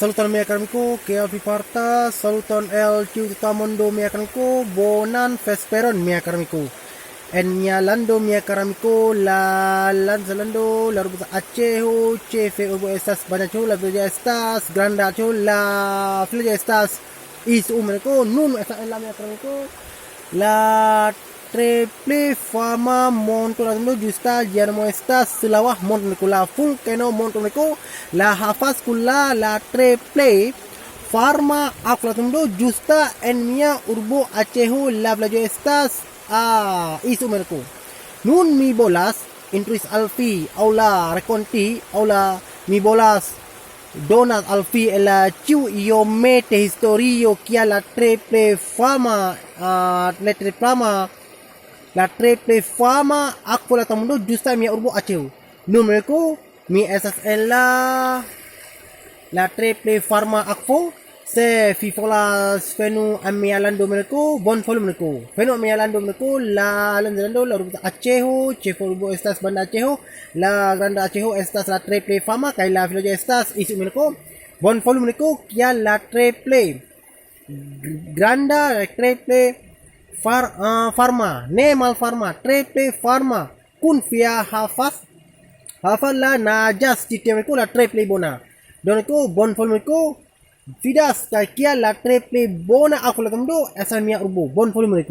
Saluton mia karmiku, ke Alfifarta, saluton el Ciutamondo mia karmiku, bonan vesperon mia karmiku. En mia lando mia karamiku, la lanzalando, la rubuta Aceho, chefe urbo estas banacho, la villa estas, grandacho, la villa estas, is umreko, nun esta en la mia karamiku, la triple fama monto la mundo justa yermo estas silawah monto la fulkeno monto la hafascula la triple farma aflatundo justa en mia urbo Aceho la blajo estas isu merku nun mi bolas intris alfi aula reconti aula mi bolas Donat alfi la ciu io mete historio kia la triple fama la triple fama aku la tamundo justa mi urbo Aceho numerku mi esas en la triple farma akfo se fifolas fenu amialando merku bon volume merku fenu amialando merku la lanzando la rubuta Aceho chefo urbo estas banda Aceho la granda Aceho estas la triple fama kai la vilaĝo estas isu merku bon volume merku kia la triple granda triple farma ne mal farma triple farma kun via hafas la najas citiamku la triple bona donko bon volume vidas kai kia la triple bona aku la tamdo asal mia urbo bon volume